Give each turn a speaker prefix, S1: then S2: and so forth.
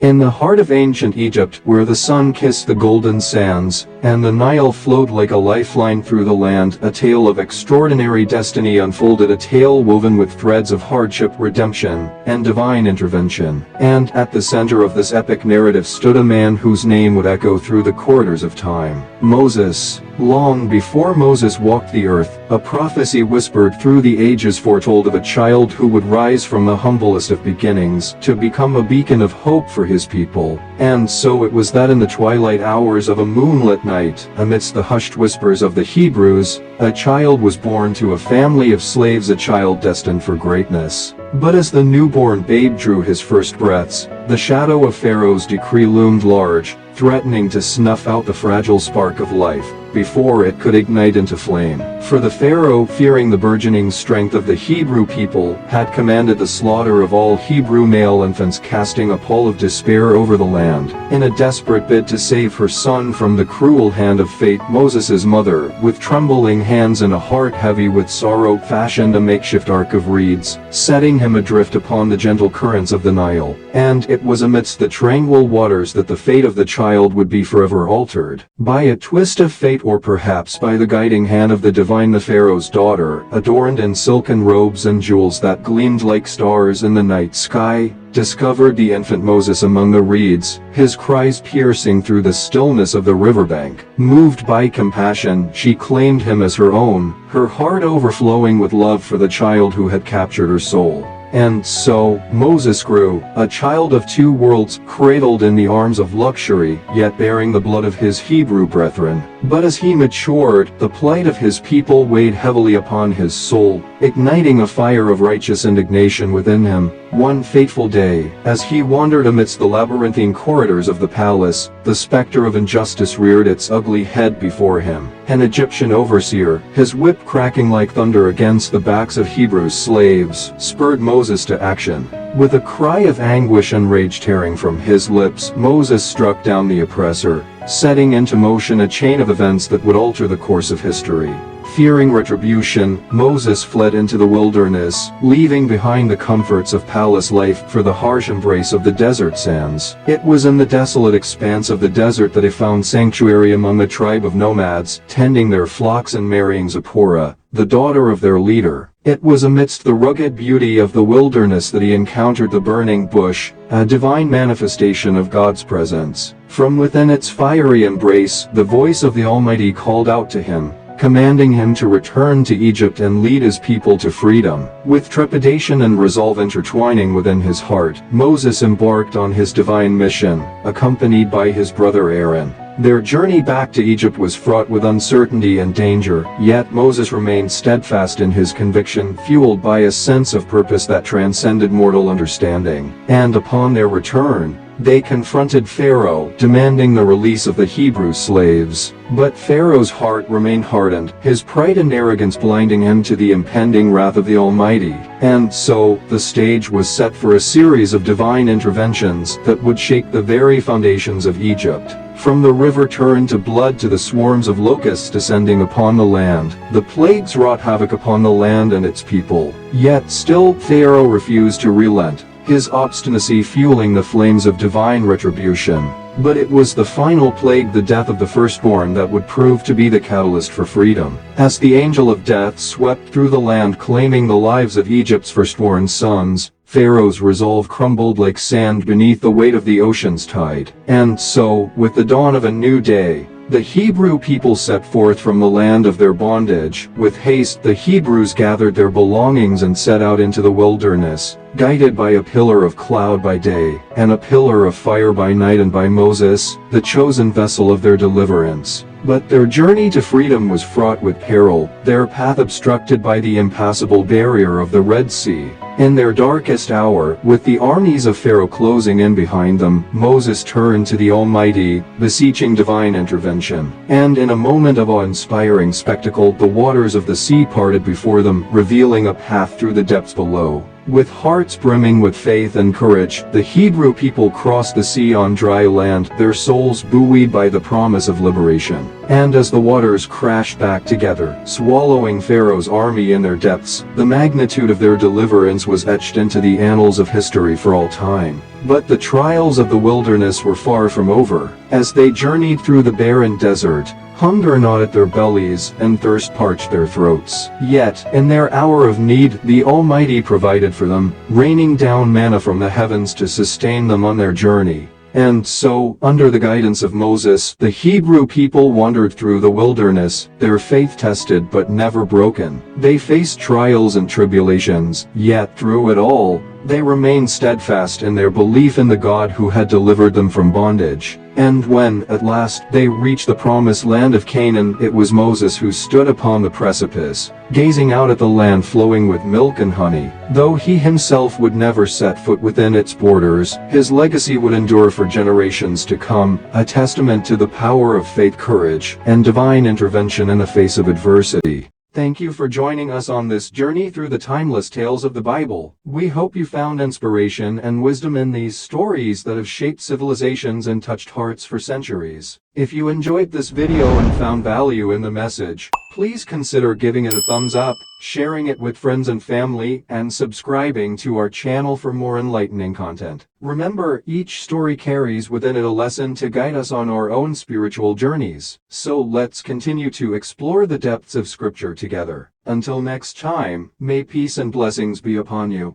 S1: In the heart of ancient Egypt, where the sun kissed the golden sands, and the Nile flowed like a lifeline through the land, a tale of extraordinary destiny unfolded, a tale woven with threads of hardship, redemption, and divine intervention. And at the center of this epic narrative stood a man whose name would echo through the corridors of time: Moses. Long before Moses walked the earth, a prophecy whispered through the ages foretold of a child who would rise from the humblest of beginnings to become a beacon of hope for his people. And so it was that in the twilight hours of a moonlit night, amidst the hushed whispers of the Hebrews, a child was born to a family of slaves, a child destined for greatness. But as the newborn babe drew his first breaths, the shadow of Pharaoh's decree loomed large, threatening to snuff out the fragile spark of life before it could ignite into flame. For the Pharaoh, fearing the burgeoning strength of the Hebrew people, had commanded the slaughter of all Hebrew male infants, casting a pall of despair over the land. In a desperate bid to save her son from the cruel hand of fate, Moses' mother, with trembling hands and a heart heavy with sorrow, fashioned a makeshift ark of reeds, setting him adrift upon the gentle currents of the Nile. And it was amidst the tranquil waters that the fate of the child would be forever altered. By a twist of fate, or perhaps by the guiding hand of the divine, the Pharaoh's daughter, adorned in silken robes and jewels that gleamed like stars in the night sky, discovered the infant Moses among the reeds, his cries piercing through the stillness of the riverbank. Moved by compassion, she claimed him as her own, her heart overflowing with love for the child who had captured her soul. And so, Moses grew, a child of two worlds, cradled in the arms of luxury, yet bearing the blood of his Hebrew brethren. But as he matured, the plight of his people weighed heavily upon his soul, igniting a fire of righteous indignation within him. One fateful day, as he wandered amidst the labyrinthine corridors of the palace, the specter of injustice reared its ugly head before him. An Egyptian overseer, his whip cracking like thunder against the backs of Hebrew slaves, spurred Moses to action. With a cry of anguish and rage tearing from his lips, Moses struck down the oppressor, setting into motion a chain of events that would alter the course of history. Fearing retribution, Moses fled into the wilderness, leaving behind the comforts of palace life for the harsh embrace of the desert sands. It was in the desolate expanse of the desert that he found sanctuary among a tribe of nomads, tending their flocks and marrying Zipporah, the daughter of their leader. It was amidst the rugged beauty of the wilderness that he encountered the burning bush, a divine manifestation of God's presence. From within its fiery embrace, the voice of the Almighty called out to him, commanding him to return to Egypt and lead his people to freedom. With trepidation and resolve intertwining within his heart, Moses embarked on his divine mission, accompanied by his brother Aaron. Their journey back to Egypt was fraught with uncertainty and danger, yet Moses remained steadfast in his conviction, fueled by a sense of purpose that transcended mortal understanding. And upon their return, they confronted Pharaoh, demanding the release of the Hebrew slaves. But Pharaoh's heart remained hardened, his pride and arrogance blinding him to the impending wrath of the Almighty. And so, the stage was set for a series of divine interventions that would shake the very foundations of Egypt. From the river turned to blood to the swarms of locusts descending upon the land, the plagues wrought havoc upon the land and its people. Yet still, Pharaoh refused to relent, his obstinacy fueling the flames of divine retribution. But it was the final plague, the death of the firstborn, that would prove to be the catalyst for freedom. As the angel of death swept through the land claiming the lives of Egypt's firstborn sons, Pharaoh's resolve crumbled like sand beneath the weight of the ocean's tide. And so, with the dawn of a new day, the Hebrew people set forth from the land of their bondage. With haste, the Hebrews gathered their belongings and set out into the wilderness, guided by a pillar of cloud by day, and a pillar of fire by night, and by Moses, the chosen vessel of their deliverance. But their journey to freedom was fraught with peril, their path obstructed by the impassable barrier of the Red Sea. In their darkest hour, with the armies of Pharaoh closing in behind them, Moses turned to the Almighty, beseeching divine intervention. And in a moment of awe-inspiring spectacle, the waters of the sea parted before them, revealing a path through the depths below. With hearts brimming with faith and courage, the Hebrew people crossed the sea on dry land, their souls buoyed by the promise of liberation. And as the waters crashed back together, swallowing Pharaoh's army in their depths, the magnitude of their deliverance was etched into the annals of history for all time. But the trials of the wilderness were far from over. As they journeyed through the barren desert, hunger gnawed at their bellies, and thirst parched their throats. Yet, in their hour of need, the Almighty provided for them, raining down manna from the heavens to sustain them on their journey. And so, under the guidance of Moses, the Hebrew people wandered through the wilderness, their faith tested but never broken. They faced trials and tribulations, yet through it all, they remained steadfast in their belief in the God who had delivered them from bondage. And when, at last, they reached the promised land of Canaan, it was Moses who stood upon the precipice, gazing out at the land flowing with milk and honey. Though he himself would never set foot within its borders, his legacy would endure for generations to come, a testament to the power of faith, courage, and divine intervention in the face of adversity. Thank you for joining us on this journey through the timeless tales of the Bible. We hope you found inspiration and wisdom in these stories that have shaped civilizations and touched hearts for centuries. If you enjoyed this video and found value in the message, please consider giving it a thumbs up, sharing it with friends and family, and subscribing to our channel for more enlightening content. Remember, each story carries within it a lesson to guide us on our own spiritual journeys. So let's continue to explore the depths of Scripture together. Until next time, may peace and blessings be upon you.